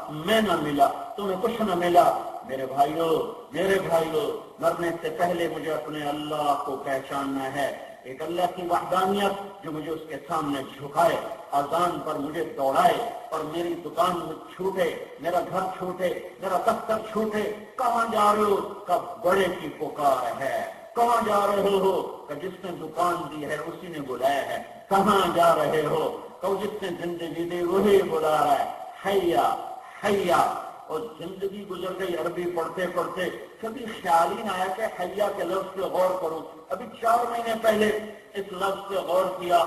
میں نہ ملا، تمہیں کچھ نہ ملا۔ میرے بھائیوں، مرنے سے پہلے مجھے اپنے اللہ کو پہچاننا ہے، ایک اللہ کی وحدانیت جو مجھے اس کے سامنے جھکائے، اذان پر مجھے دوڑائے اور میری دکان چھوٹے، میرا گھر چھوٹے، میرا دفتر چھوٹے۔ کہاں جا رہے ہو؟ کب بڑے کی پکار ہے۔ کہاں جا رہے ہو؟ کہ جس نے دکان دی ہے اسی نے بلایا ہے۔ کہاں جا رہے ہو؟ کہ جس نے زندگی دی وہی بلا رہا ہے۔ حیا حیا۔ اور زندگی گزر گئی عربی پڑھتے پڑھتے، کبھی خیال ہی نہ آیا کہ حیا کے لفظ پہ غور کروں۔ ابھی 4 مہینے پہلے اس لفظ پہ غور کیا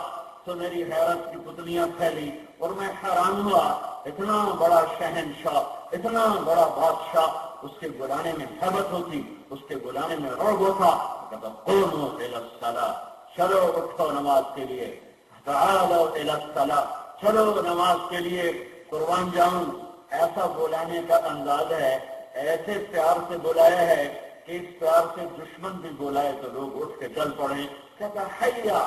تو میری حیرت کی پتلیاں پھیلی اور میں حیران ہوا، اتنا بڑا شہنشاہ، اتنا بڑا بادشاہ، اس کے بلانے میں ہیبت ہوتی، اس کے بلانے میں رعب ہوتا۔ قوموا الی الصلاۃ، چلو اٹھو نماز کے لیے، تعالوا الی الصلاۃ، چلو نماز کے لیے قربان جاؤں۔ ایسا بلانے کا انداز ہے، ایسے پیار سے بلایا ہے کہ اس پیار سے دشمن بھی بلائے تو لوگ اٹھ کے چل پڑیں۔ کہتا حیا،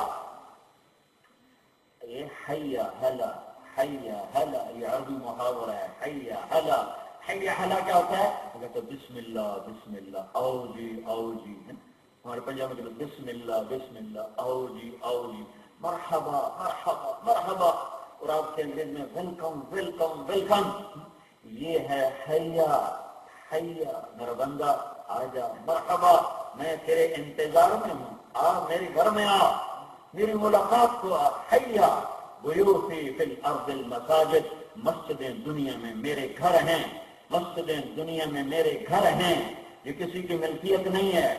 یہ حیا ہلا، حیا ہلا، یہ عربی محاورہ ہے، حیا ہلا۔ حیا ہلا کیا ہوتا ہے؟ وہ کہتا ہے بسم اللہ بسم اللہ، آؤ جی آؤ جی۔ ہمارے پنجاب میں بسم اللہ بسم اللہ، آؤ جی آؤ جی، مرحبا مرحبا مرحبا، اور آپ کے انگریز میں ویلکم ویلکم ویلکم۔ یہ ہے حیا حیا، میرا بندہ آ جا، مرحبا، میں تیرے انتظار میں ہوں، آ میرے گھر میں آ، میری ملاقات کو آ۔ حیا بیوتی فی الارض المساجد، مسجدیں دنیا میں میرے گھر ہیں، مسجدیں دنیا میں میرے گھر ہیں۔ یہ کسی کی ملکیت نہیں ہے،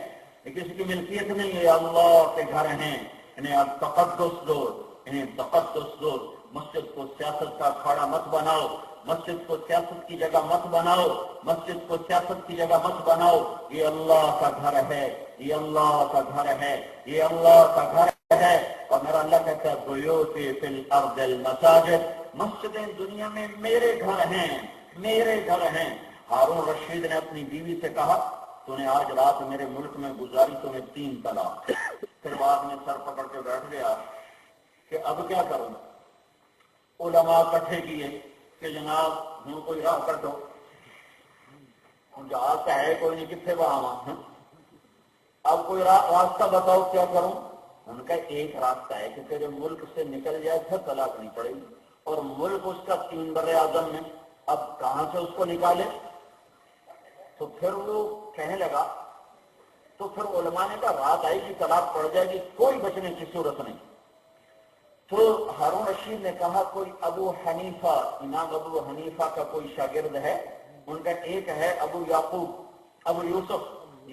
یہ کسی کی ملکیت نہیں ہے، اللہ کے گھر ہیں، انہیں آپ تقدس دو، انہیں تقدس دو۔ مسجد کو سیاست کا اکھاڑا مت بناؤ، مسجد کو سیاست کی جگہ مت بناؤ، مسجد کو سیاست کی جگہ مت بناؤ۔ یہ اللہ کا گھر ہے، یہ اللہ کا گھر ہے، یہ اللہ کا گھر ہے۔ اور میرا اللہ کہتا ہے بیوتی فی الارض المساجد، مسجدیں دنیا میں میرے گھر ہیں، میرے گھر ہیں۔ ہارون رشید نے اپنی بیوی سے کہا تو نے آج رات میرے ملک میں گزاری، تو نے 3 طلاق۔ پھر بعد میں سر پکڑ کے بیٹھ گیا کہ اب کیا کروں۔ علماء اکٹھے کیے کہ جناب ہوں کوئی راہ کٹو، جہاز کا ہے کوئی نہیں، کتنے وہاں، اب کوئی راستہ بتاؤ کیا کروں۔ ان کا ایک راستہ ہے کہ تیرے ملک سے نکل جائے پھر طلاق نہیں پڑے گی، اور ملک اس کا 3 براعظم میں، اب کہاں سے اس کو نکالے۔ تو پھر وہ کہنے لگا، تو پھر علماء نے کہا رات آئی گی طلاق پڑ جائے گی، کوئی بچنے کی صورت نہیں۔ تو ہارون رشید نے کہا کوئی ابو حنیفہ، امام ابو حنیفہ کا کوئی شاگرد ہے، ان کا ایک ہے ابو یعقوب، ابو یوسف،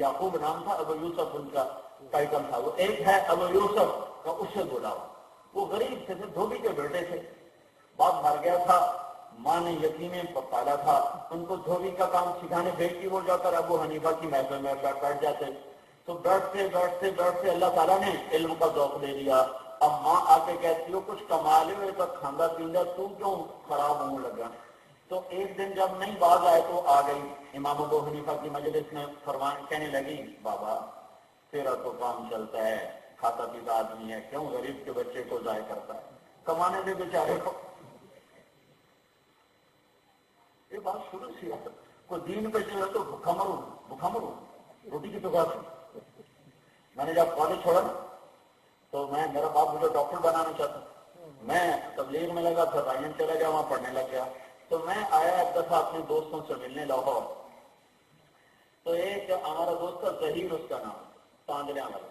یعقوب نام تھا، ابو یوسف ان کا ٹائٹل تھا، وہ ایک ہے ابو یوسف کا، اس سے بلاؤ۔ وہ غریب سے تھے، دھوبی کے بیٹے تھے، باپ مر گیا تھا، ماں نے یتیمیں پالا تھا، ان کو دھوبی کا کام سکھانے بھیجتی، وہ جا کر ابو حنیفہ کی محفل میں بیٹھ جاتے۔ تو بیٹھتے بیٹھتے بیٹھتے اللہ تعالیٰ نے علم کا ذوق دے دیا۔ اب ماں آ کے کہتی ہو کچھ کما لے، تو کھانا پینا تو کیوں خراب ہونے لگا۔ تو ایک دن جب نہیں باز آئے تو آ گئی امام ابو حنیفہ کی مجلس میں، فرمان کہنے لگی بابا تیرا تو کام چلتا ہے، کھاتا پیتا آدمی ہے، کیوں غریب کے بچے کو ضائع کرتا ہے، کمانے دے بیچارے کو۔ یہ بات شروع سے ہے، کوئی دین پہ چلے تو بھوکا مروں روٹی کی تو بات۔ میں نے جب کالج چھوڑا تو میرا باپ مجھے ڈاکٹر بنانا چاہتا، میں تبلیغ میں لگا، پھر رائن چلا گیا، وہاں پڑھنے لگ گیا۔ تو میں آیا ایک دفعہ اپنے دوستوں سے ملنے لاہور، تو ایک ہمارا دوست تھا ظہیر، اس کا نام تاندلیاں والا،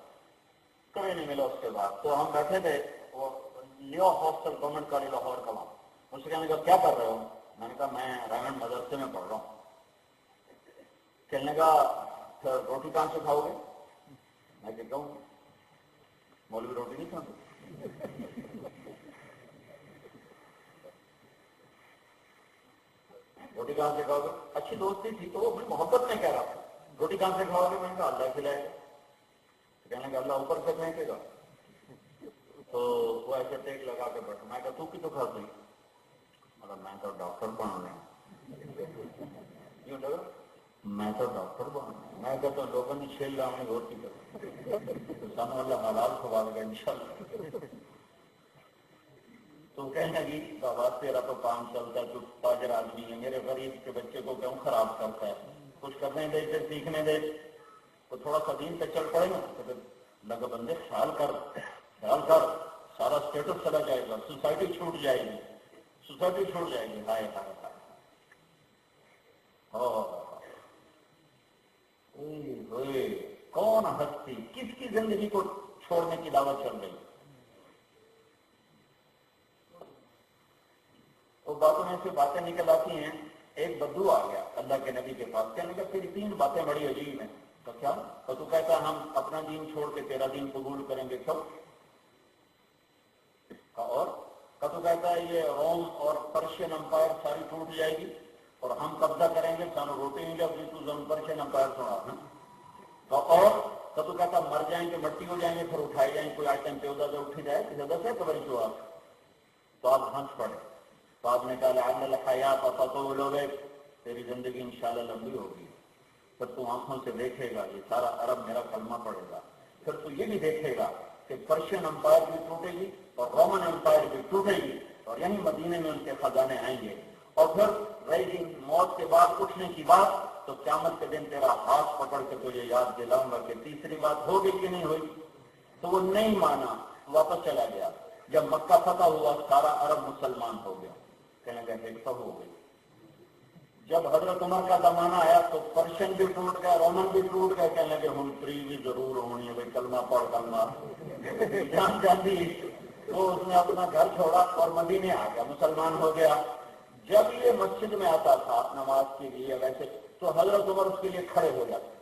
کبھی نہیں ملا اس کے بعد۔ تو ہم بیٹھے تھے، وہ new hostel government college Lahore کا، وہاں اس سے کہنے کا کیا کر رہے ہو، میں نے کہا میں رائمنڈ مدرسے میں پڑھ رہا ہوں۔ کہنے کا پھر روٹی کہاں سے کھاؤ گے، میں کہتا ہوں مولوی روٹی نہیں کھاتے، روٹی کہاں سے کھاؤ گے، اچھی دوستی تھی تو وہ اپنی محبت میں کہہ رہا تھا، روٹی کہاں سے کھاؤ گے، میں نے کہا اللہ کھلائے گا، کہنے کا اللہ اوپر سے پھینکے گا۔ تو وہ ایسے ٹیک لگا کے بیٹھا، میں کہا تو کی تو کھاتی، مطلب میں تو ڈاکٹر بن رہا ہوں، میں تو ڈاکٹر بن رہا ہوں، میں کہتا ہوں لوگوں نے چھیل لاؤں روٹی کر سانو اللہ حلال کھوا دے گا انشاءاللہ۔ تو تو کہنے لگی بابا تیرا تو کام چلتا ہے، تو تاجر آدمی ہے، میرے غریب کے بچے کو کیوں خراب کرتا ہے، کچھ کرنے دے، پھر سیکھنے دے، تو تھوڑا سا دین پہ چل پڑے نا۔ تو پھر لگا بندے خیال کر، سارا اسٹیٹس چلا جائے گا، سوسائٹی چھوٹ جائے گی، سوسائٹی چھوٹ جائے گی۔ ہائے ہائے ہائے، ہوئے کون ہستی کس کی زندگی کو چھوڑنے کی دعوت چل رہی؟ وہ باتوں میں سے باتیں نکل آتی ہیں۔ ایک بدو آ گیا اللہ کے نبی کے پاس، کہنے لگا تیری 3 باتیں بڑی عجیب ہیں۔ تو کیا؟ تو کہتا ہم اپنا دین چھوڑ کے تیرا دین قبول کریں گے سب، اور تو کہتا ہے یہ روم اور پرشین امپائر ساری ٹوٹ جائے گی اور ہم قبضہ کریں گے، سانو روٹی نہیں لگی، تو زم پرشین امپائر سنا تو، اور تو کہتا مر جائیں گے، مٹی ہو جائیں گے، پھر اٹھائے جائیں گے، کوئی آئٹم پہ ادھر اٹھی جائے کسی ادھر سے قبر جو آپ، تو آپ ہنس پڑے۔ تو آپ نے کہا لعل الحیات تطول بک، تیری زندگی انشاءاللہ لمبی ہوگی، پھر تو آنکھوں سے دیکھے گا یہ سارا عرب میرا کلمہ پڑے گا، پھر تو یہ بھی دیکھے گا کہ پرشین امپائر بھی ٹوٹے گی اور رومن امپائر بھی ٹوٹے گی، اور یعنی مدینے میں ان کے خزانے آئیں گے، اور پھر رہے گی موت کے بعد اٹھنے کی بات، تو قیامت کے دن تیرا ہاتھ پکڑ کے تجھے یاد دلاؤں گا کہ تیسری بات ہوگی کہ نہیں ہوئی۔ تو وہ نہیں مانا، واپس چلا گیا۔ جب مکہ فتح ہوا سارا عرب مسلمان ہو گیا، کہنے لگے ایک تو ہو گئی۔ جب حضرت عمر کا زمانہ آیا تو پرشین بھی ٹوٹ گیا، رومن بھی ٹوٹ گئے، کہنے لگے ہم فری بھی ضرور ہونی ہے، بھائی کلمہ پڑھ کلمہ جان جاندی۔ تو اس نے اپنا گھر چھوڑا اور مدینے آ گیا، مسلمان ہو گیا۔ جب یہ مسجد میں آتا تھا نماز کے لیے ویسے، تو حضرت عمر اس کے لیے کھڑے ہو جاتے،